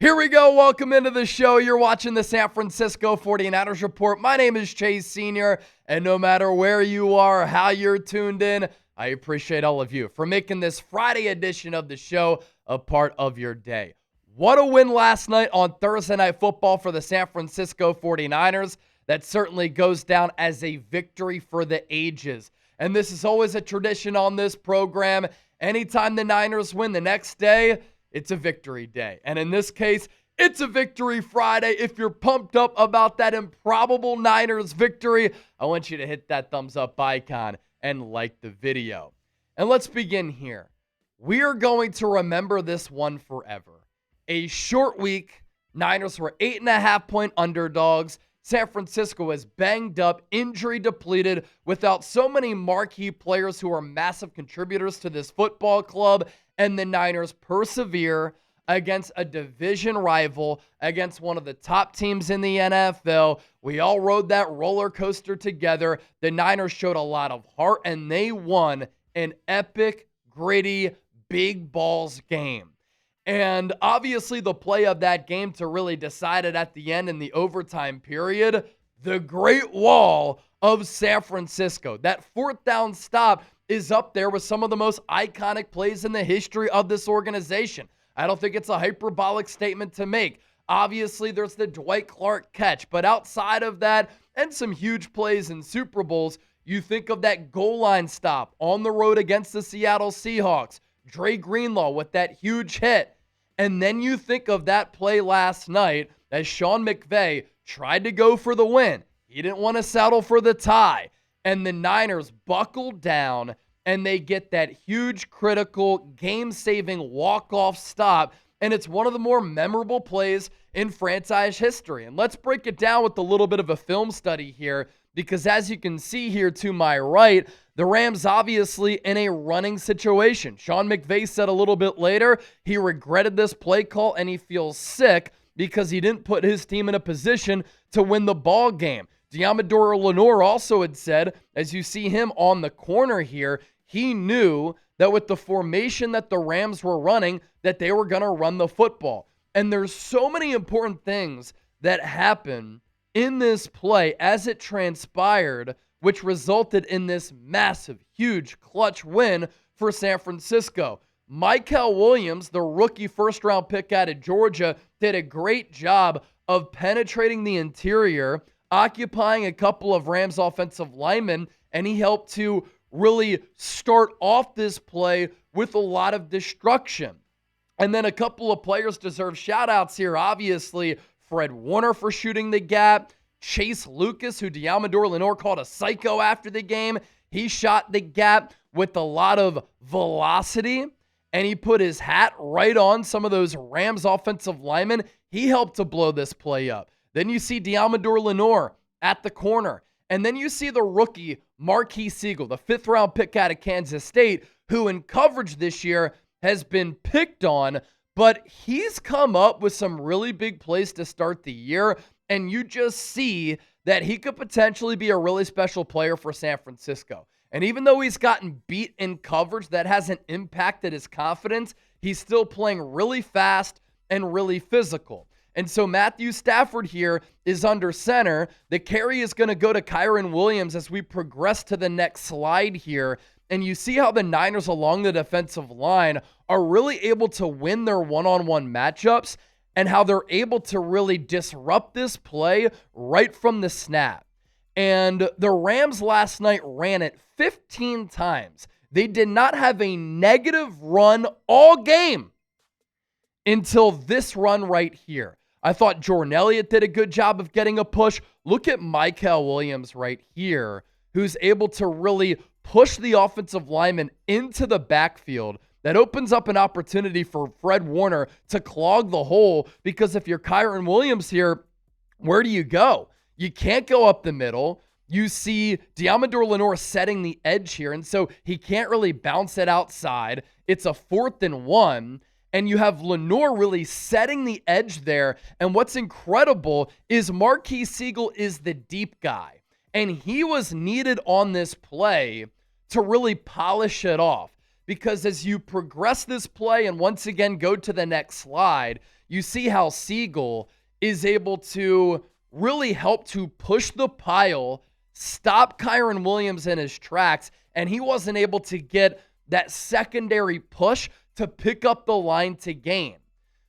Here we go. Welcome into the show. You're watching the San Francisco 49ers Report. My name is Chase Sr., and no matter where you are, how you're tuned in, I appreciate all of you for making this Friday edition of the show a part of your day. What a win last night on Thursday Night Football for the San Francisco 49ers. That certainly goes down as a victory for the ages. And this is always a tradition on this program. Anytime the Niners win the next day, it's a victory day. And in this case, it's a victory Friday. If you're pumped up about that improbable Niners victory, I want you to hit that thumbs up icon and like the video. And let's begin here. We are going to remember this one forever. A short week, Niners were 8.5-point underdogs. San Francisco was banged up, injury depleted, without so many marquee players who are massive contributors to this football club. And the Niners persevere against a division rival, against one of the top teams in the NFL. We all rode that roller coaster together. The Niners showed a lot of heart, and they won an epic, gritty, big balls game. And obviously the play of that game to really decide it at the end in the overtime period, the Great Wall of San Francisco. That fourth down stop is up there with some of the most iconic plays in the history of this organization. I don't think it's a hyperbolic statement to make. Obviously, there's the Dwight Clark catch, but outside of that, and some huge plays in Super Bowls, you think of that goal line stop on the road against the Seattle Seahawks. Dre Greenlaw with that huge hit. And then you think of that play last night as Sean McVay tried to go for the win. He didn't want to settle for the tie. And the Niners buckled down, and they get that huge, critical, game-saving walk-off stop. And it's one of the more memorable plays in franchise history. And let's break it down with a little bit of a film study here, because as you can see here to my right, the Rams obviously in a running situation. Sean McVay said a little bit later he regretted this play call and he feels sick because he didn't put his team in a position to win the ball game. Diamador Lenore also had said, as you see him on the corner here, he knew that with the formation that the Rams were running, that they were going to run the football. And there's so many important things that happen in this play as it transpired, which resulted in this massive, huge, clutch win for San Francisco. Mykel Williams, the rookie first-round pick out of Georgia, did a great job of penetrating the interior, occupying a couple of Rams offensive linemen, and he helped to really start off this play with a lot of destruction. And then a couple of players deserve shout-outs here. Obviously, Fred Warner for shooting the gap. Chase Lucas, who Diamador Lenore called a psycho after the game, he shot the gap with a lot of velocity, and he put his hat right on some of those Rams offensive linemen. He helped to blow this play up. Then you see Diamador Lenore at the corner. And then you see the rookie, Marquis Siegel, the fifth-round pick out of Kansas State, who in coverage this year has been picked on, but he's come up with some really big plays to start the year, and you just see that he could potentially be a really special player for San Francisco. And even though he's gotten beat in coverage, that hasn't impacted his confidence. He's still playing really fast and really physical. And so Matthew Stafford here is under center. The carry is going to go to Kyren Williams as we progress to the next slide here. And you see how the Niners along the defensive line are really able to win their one-on-one matchups and how they're able to really disrupt this play right from the snap. And the Rams last night ran it 15 times. They did not have a negative run all game until this run right here. I thought Jordan Elliott did a good job of getting a push. Look at Mykel Williams right here, who's able to really push the offensive lineman into the backfield. That opens up an opportunity for Fred Warner to clog the hole, because if you're Kyren Williams here, where do you go? You can't go up the middle. You see Diamador Lenore setting the edge here, and so he can't really bounce it outside. It's a 4th and 1. And you have Lenore really setting the edge there. And what's incredible is Marquis Siegel is the deep guy. And he was needed on this play to really polish it off. Because as you progress this play and once again go to the next slide, you see how Siegel is able to really help to push the pile, stop Kyron Williams in his tracks, and he wasn't able to get that secondary push to pick up the line to gain.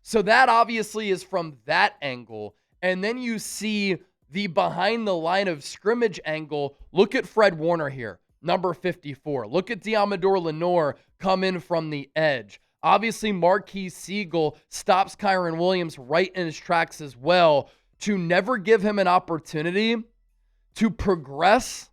So that obviously is from that angle. And then you see the behind the line of scrimmage angle. Look at Fred Warner here, number 54. Look at Diamador Lenore come in from the edge. Obviously, Marquise Siegel stops Kyron Williams right in his tracks as well to never give him an opportunity to progress,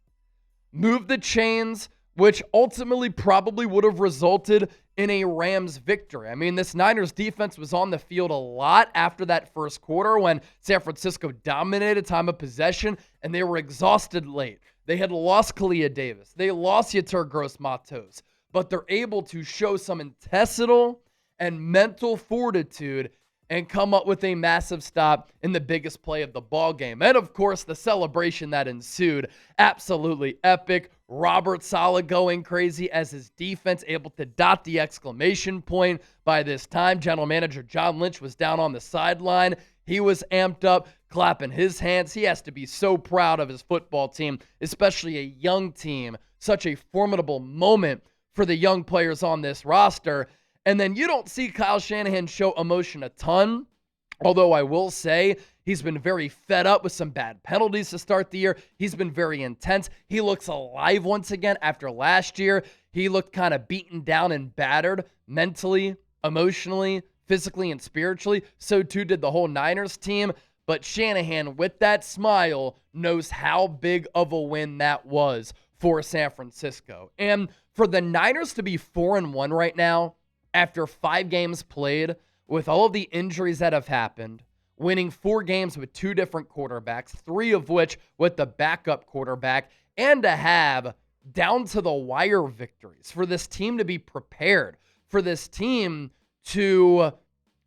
move the chains, which ultimately probably would have resulted in a Rams victory. I mean, this Niners defense was on the field a lot after that first quarter when San Francisco dominated time of possession and they were exhausted late. They had lost Kalia Davis. They lost Yetur Gross-Matos, but they're able to show some intestinal and mental fortitude and come up with a massive stop in the biggest play of the ball game. And of course, the celebration that ensued, absolutely epic. Robert Saleh going crazy as his defense able to dot the exclamation point. By this time, general manager John Lynch was down on the sideline. He was amped up, clapping his hands. He has to be so proud of his football team, especially a young team. Such a formidable moment for the young players on this roster. And then you don't see Kyle Shanahan show emotion a ton, although I will say he's been very fed up with some bad penalties to start the year. He's been very intense. He looks alive once again after last year. He looked kind of beaten down and battered mentally, emotionally, physically, and spiritually. So too did the whole Niners team. But Shanahan, with that smile, knows how big of a win that was for San Francisco. And for the Niners to be 4-1 right now, after 5 games played, with all of the injuries that have happened, winning 4 games with 2 different quarterbacks, 3 of which with the backup quarterback, and to have down-to-the-wire victories, for this team to be prepared, for this team to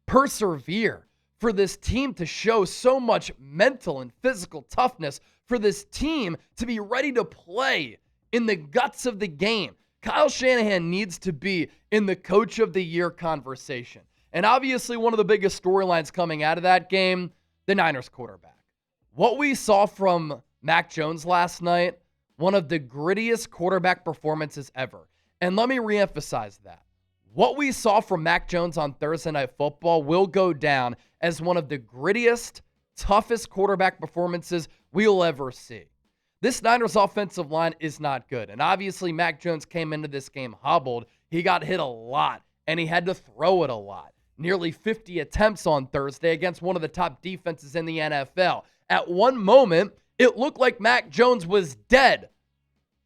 persevere, for this team to show so much mental and physical toughness, for this team to be ready to play in the guts of the game. Kyle Shanahan needs to be in the Coach of the Year conversation. And obviously one of the biggest storylines coming out of that game, the Niners quarterback. What we saw from Mac Jones last night, one of the grittiest quarterback performances ever. And let me reemphasize that. What we saw from Mac Jones on Thursday Night Football will go down as one of the grittiest, toughest quarterback performances we'll ever see. This Niners offensive line is not good. And obviously, Mac Jones came into this game hobbled. He got hit a lot, and he had to throw it a lot. Nearly 50 attempts on Thursday against one of the top defenses in the NFL. At one moment, it looked like Mac Jones was dead.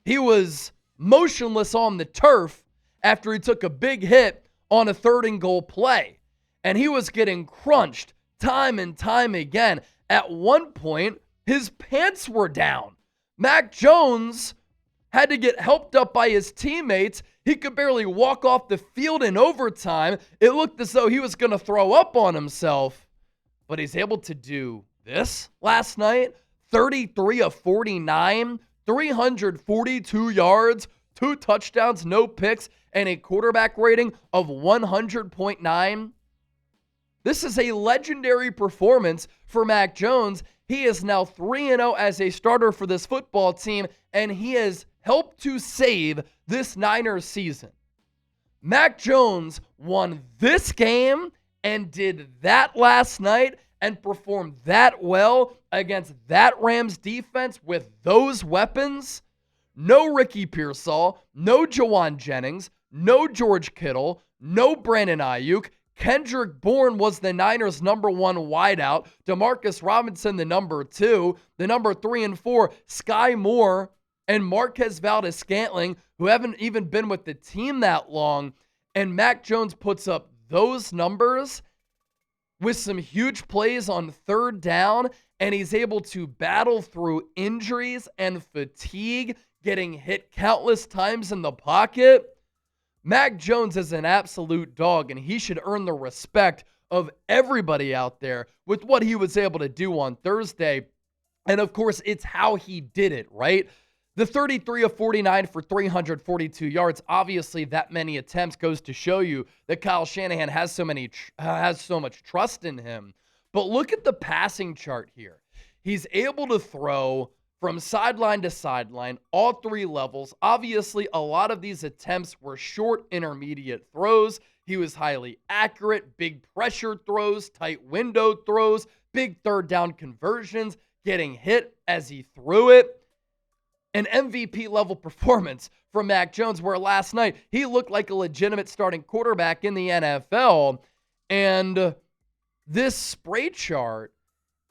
He was motionless on the turf after he took a big hit on a 3rd and goal play. And he was getting crunched time and time again. At one point, his pants were down. Mac Jones had to get helped up by his teammates. He could barely walk off the field in overtime. It looked as though he was going to throw up on himself. But he's able to do this last night. 33 of 49, 342 yards, 2 touchdowns, no picks, and a quarterback rating of 100.9. This is a legendary performance for Mac Jones. He is now 3-0 as a starter for this football team, and he has helped to save this Niners season. Mac Jones won this game and did that last night and performed that well against that Rams defense with those weapons. No Ricky Pearsall, no Jawan Jennings, no George Kittle, no Brandon Ayuk. Kendrick Bourne was the Niners' number 1 wideout. Demarcus Robinson, the number 2. The number 3 and 4, Sky Moore and Marquez Valdes-Scantling, who haven't even been with the team that long. And Mac Jones puts up those numbers with some huge plays on 3rd down, and he's able to battle through injuries and fatigue, getting hit countless times in the pocket. Mac Jones is an absolute dog, and he should earn the respect of everybody out there with what he was able to do on Thursday. And of course, it's how he did it, right? The 33 of 49 for 342 yards. Obviously, that many attempts goes to show you that Kyle Shanahan has so much trust in him. But look at the passing chart here. He's able to throw from sideline to sideline, all three levels. Obviously, a lot of these attempts were short, intermediate throws. He was highly accurate, big pressure throws, tight window throws, big third down conversions, getting hit as he threw it. An MVP level performance from Mac Jones, where last night he looked like a legitimate starting quarterback in the NFL. And this spray chart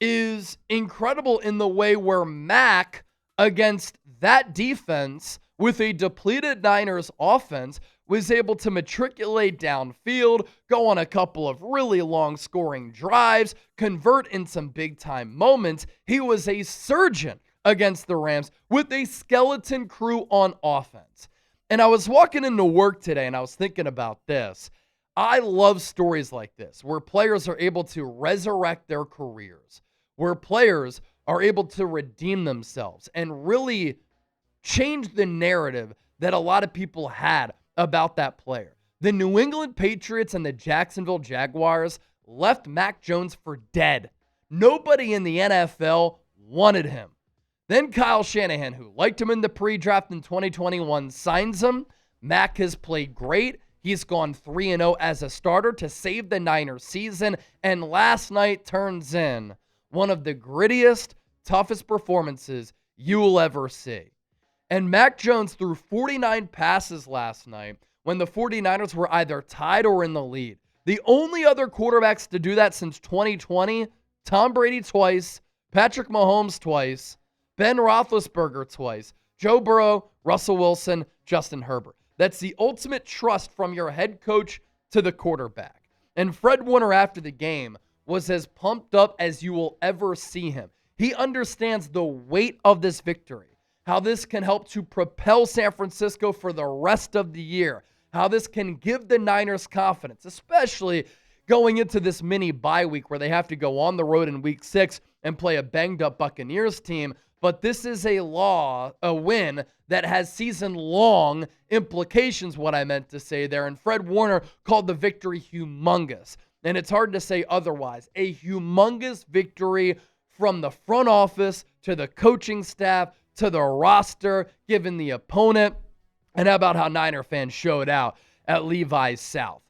is incredible in the way where Mac, against that defense with a depleted Niners offense, was able to matriculate downfield, go on a couple of really long scoring drives, convert in some big time moments. He was a surgeon against the Rams with a skeleton crew on offense. And I was walking into work today and I was thinking about this. I love stories like this, where players are able to resurrect their careers, where players are able to redeem themselves and really change the narrative that a lot of people had about that player. The New England Patriots and the Jacksonville Jaguars left Mac Jones for dead. Nobody in the NFL wanted him. Then Kyle Shanahan, who liked him in the pre-draft in 2021, signs him. Mac has played great. He's gone 3-0 as a starter to save the Niners season, and last night turns in one of the grittiest, toughest performances you will ever see. And Mac Jones threw 49 passes last night when the 49ers were either tied or in the lead. The only other quarterbacks to do that since 2020, Tom Brady twice, Patrick Mahomes twice, Ben Roethlisberger twice, Joe Burrow, Russell Wilson, Justin Herbert. That's the ultimate trust from your head coach to the quarterback. And Fred Warner after the game was as pumped up as you will ever see him. He understands the weight of this victory, how this can help to propel San Francisco for the rest of the year, how this can give the Niners confidence, especially going into this mini bye week where they have to go on the road in week 6 and play a banged-up Buccaneers team. But this is a win that has season-long implications, what I meant to say there. And Fred Warner called the victory humongous. And it's hard to say otherwise. A humongous victory from the front office to the coaching staff to the roster, given the opponent. And how about how Niner fans showed out at Levi's South?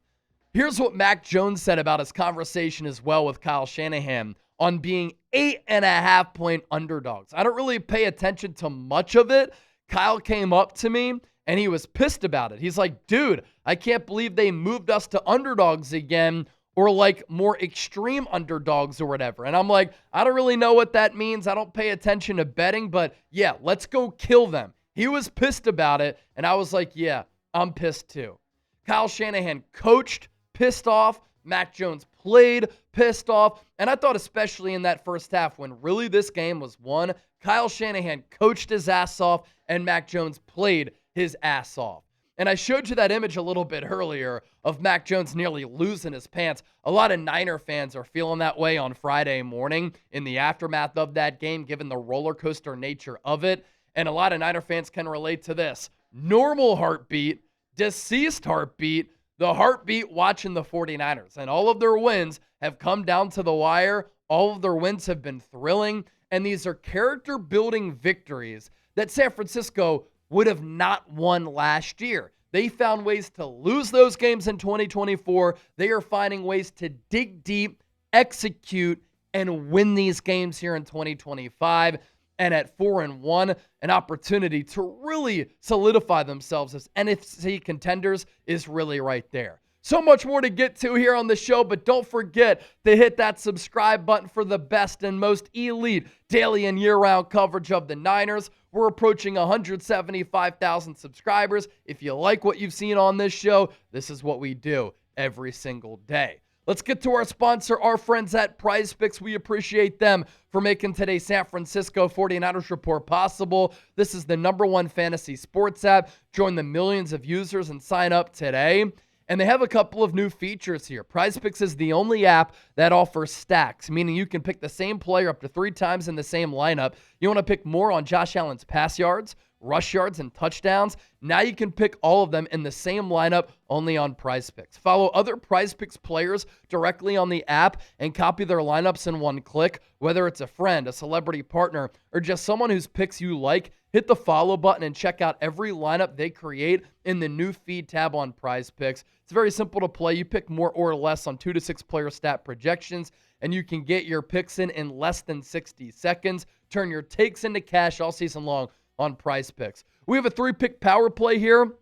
Here's what Mac Jones said about his conversation as well with Kyle Shanahan on being 8.5-point underdogs. I don't really pay attention to much of it. Kyle came up to me and he was pissed about it. He's like, dude, I can't believe they moved us to underdogs again, or like more extreme underdogs or whatever. And I'm like, I don't really know what that means. I don't pay attention to betting, but yeah, let's go kill them. He was pissed about it, and I was like, yeah, I'm pissed too. Kyle Shanahan coached, pissed off. Mac Jones played, pissed off. And I thought especially in that first half when really this game was won, Kyle Shanahan coached his ass off and Mac Jones played his ass off. And I showed you that image a little bit earlier of Mac Jones nearly losing his pants. A lot of Niner fans are feeling that way on Friday morning in the aftermath of that game, given the roller coaster nature of it. And a lot of Niner fans can relate to this. Normal heartbeat, deceased heartbeat, the heartbeat watching the 49ers. And all of their wins have come down to the wire. All of their wins have been thrilling. And these are character-building victories that San Francisco would have not won last year. They found ways to lose those games in 2024. They are finding ways to dig deep, execute, and win these games here in 2025. And at 4-1, an opportunity to really solidify themselves as NFC contenders is really right there. So much more to get to here on the show, but don't forget to hit that subscribe button for the best and most elite daily and year-round coverage of the Niners. We're approaching 175,000 subscribers. If you like what you've seen on this show, this is what we do every single day. Let's get to our sponsor, our friends at PrizePicks. We appreciate them for making today's San Francisco 49ers report possible. This is the #1 fantasy sports app. Join the millions of users and sign up today. And they have a couple of new features here. PrizePicks is the only app that offers stacks, meaning you can pick the same player up to 3 times in the same lineup. You want to pick more on Josh Allen's pass yards, rush yards, and touchdowns. Now you can pick all of them in the same lineup only on PrizePicks. Follow other PrizePicks players directly on the app and copy their lineups in one click. Whether it's a friend, a celebrity partner, or just someone whose picks you like, hit the follow button and check out every lineup they create in the new feed tab on PrizePicks. It's very simple to play. You pick more or less on 2 to 6 player stat projections, and you can get your picks in less than 60 seconds. Turn your takes into cash all season long on PrizePicks. We have a 3-pick power play here,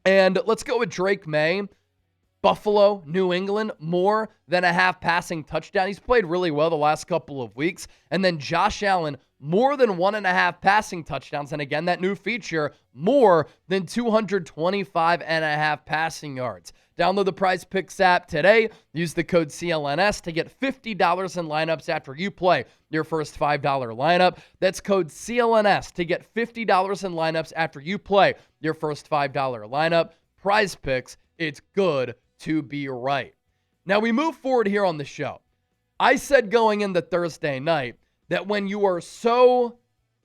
and let's go with Drake May. Buffalo, New England, more than a half passing touchdown. He's played really well the last couple of weeks. And then Josh Allen, more than 1.5 passing touchdowns. And again, that new feature, more than 225.5 passing yards. Download the PrizePicks app today. Use the code CLNS to get $50 in lineups after you play your first $5 lineup. That's code CLNS to get $50 in lineups after you play your first $5 lineup. PrizePicks, it's good to be right. Now we move forward here on the show. I said going into Thursday night that when you are so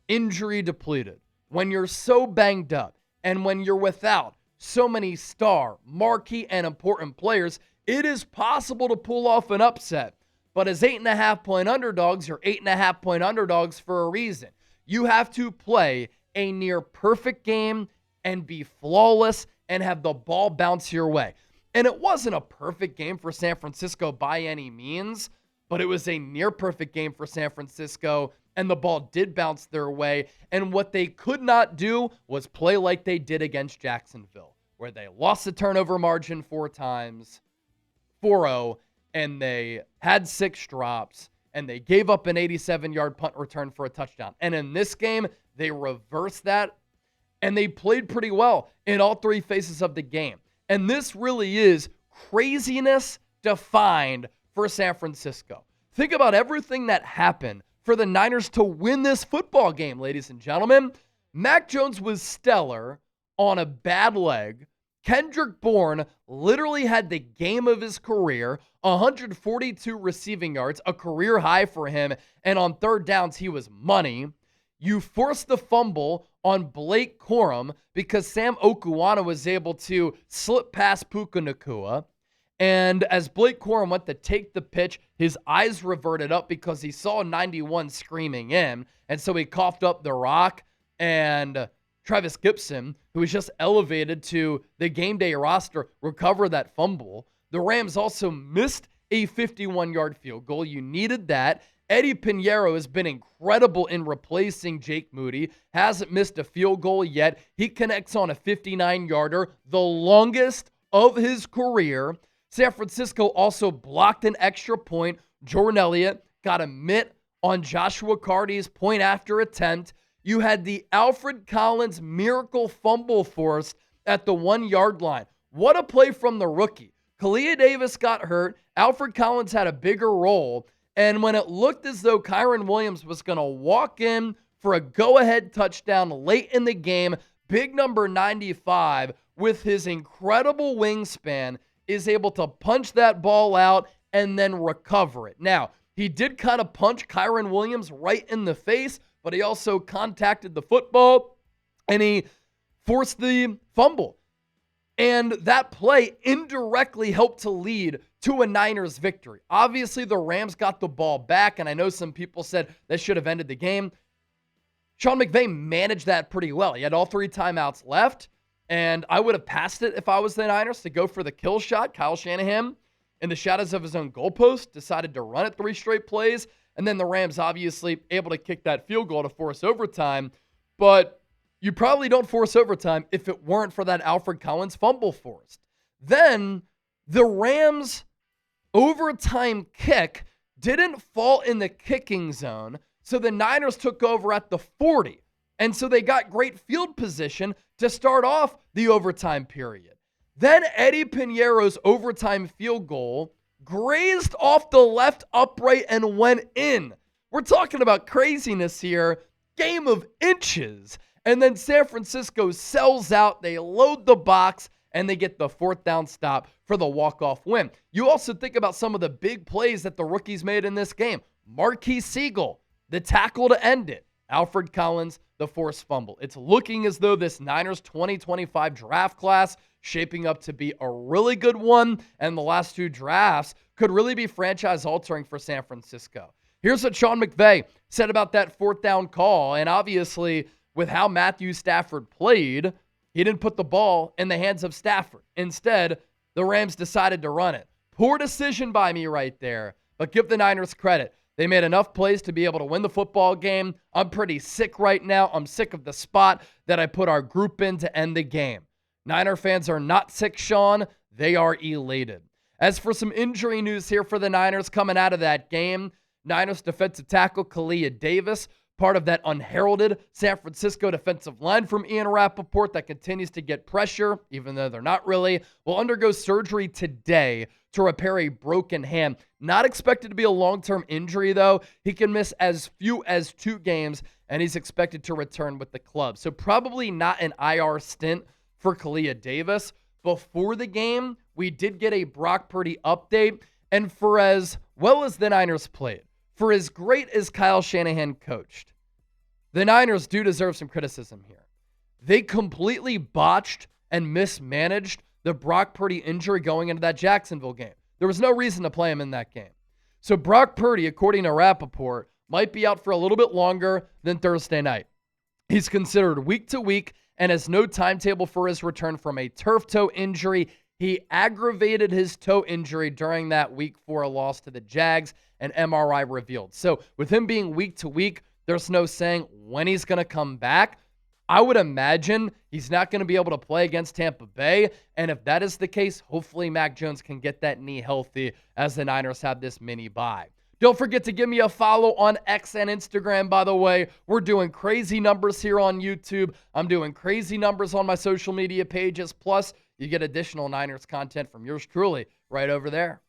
injury depleted, when you're so banged up, and when you're without so many star, marquee, and important players, it is possible to pull off an upset. But as 8.5-point underdogs, you're 8.5-point underdogs for a reason. You have to play a near perfect game and be flawless and have the ball bounce your way. And it wasn't a perfect game for San Francisco by any means, but it was a near perfect game for San Francisco, and the ball did bounce their way. And what they could not do was play like they did against Jacksonville, where they lost the turnover margin 4 times, 4-0, and they had 6 drops, and they gave up an 87-yard punt return for a touchdown. And in this game, they reversed that, and they played pretty well in all 3 phases of the game. And this really is craziness defined for San Francisco. Think about everything that happened for the Niners to win this football game, ladies and gentlemen. Mac Jones was stellar on a bad leg. Kendrick Bourne literally had the game of his career, 142 receiving yards, a career high for him, and on third downs, he was money. You forced the fumble on Blake Corum because Sam Okuwana was able to slip past Puka Nacua. And as Blake Corum went to take the pitch, his eyes reverted up because he saw 91 screaming in. And so he coughed up the rock. And Travis Gibson, who was just elevated to the game day roster, recovered that fumble. The Rams also missed a 51-yard field goal. You needed that. Eddie Pinheiro has been incredible in replacing Jake Moody. Hasn't missed a field goal yet. He connects on a 59-yarder, the longest of his career. San Francisco also blocked an extra point. Jordan Elliott got a mitt on Joshua Carty's point after attempt. You had the Alfred Collins miracle fumble forced at the 1-yard line. What a play from the rookie. Kalia Davis got hurt. Alfred Collins had a bigger role. And when it looked as though Kyron Williams was going to walk in for a go-ahead touchdown late in the game, big number 95, with his incredible wingspan, is able to punch that ball out and then recover it. Now, he did kind of punch Kyron Williams right in the face, but he also contacted the football, and he forced the fumble. And that play indirectly helped to lead to a Niners victory. Obviously, the Rams got the ball back, and I know some people said that should have ended the game. Sean McVay managed that pretty well. He had all 3 timeouts left, and I would have passed it if I was the Niners to go for the kill shot. Kyle Shanahan, in the shadows of his own goalpost, decided to run it 3 straight plays, and then the Rams obviously able to kick that field goal to force overtime. But you probably don't force overtime if it weren't for that Alfred Collins fumble forced. Then the Rams' overtime kick didn't fall in the kicking zone, so the Niners took over at the 40. And so they got great field position to start off the overtime period. Then Eddie Pinheiro's overtime field goal grazed off the left upright and went in. We're talking about craziness here. Game of inches. And then San Francisco sells out. They load the box, and they get the 4th down stop for the walk-off win. You also think about some of the big plays that the rookies made in this game. Marquise Siegel, the tackle to end it. Alfred Collins, the forced fumble. It's looking as though this Niners 2025 draft class shaping up to be a really good one, and the last 2 drafts could really be franchise-altering for San Francisco. Here's what Sean McVay said about that 4th down call, and obviously, with how Matthew Stafford played, he didn't put the ball in the hands of Stafford. Instead, the Rams decided to run it. Poor decision by me right there, but give the Niners credit. They made enough plays to be able to win the football game. I'm pretty sick right now. I'm sick of the spot that I put our group in to end the game. Niner fans are not sick, Sean. They are elated. As for some injury news here for the Niners coming out of that game, Niners defensive tackle Klay Davis, part of that unheralded San Francisco defensive line from Ian Rappaport that continues to get pressure, even though they're not really, will undergo surgery today to repair a broken hand. Not expected to be a long-term injury, though. He can miss as few as 2 games, and he's expected to return with the club. So probably not an IR stint for Klay Davis. Before the game, we did get a Brock Purdy update, and for as well as the Niners played, for as great as Kyle Shanahan coached, the Niners do deserve some criticism here. They completely botched and mismanaged the Brock Purdy injury going into that Jacksonville game. There was no reason to play him in that game. So Brock Purdy, according to Rappaport, might be out for a little bit longer than Thursday night. He's considered week to week and has no timetable for his return from a turf toe injury. He aggravated his toe injury during that week 4 loss to the Jags, an MRI revealed. So with him being week to week, there's no saying when he's going to come back. I would imagine he's not going to be able to play against Tampa Bay. And if that is the case, hopefully Mac Jones can get that knee healthy as the Niners have this mini bye. Don't forget to give me a follow on X and Instagram, by the way. We're doing crazy numbers here on YouTube. I'm doing crazy numbers on my social media pages. Plus, you get additional Niners content from yours truly right over there.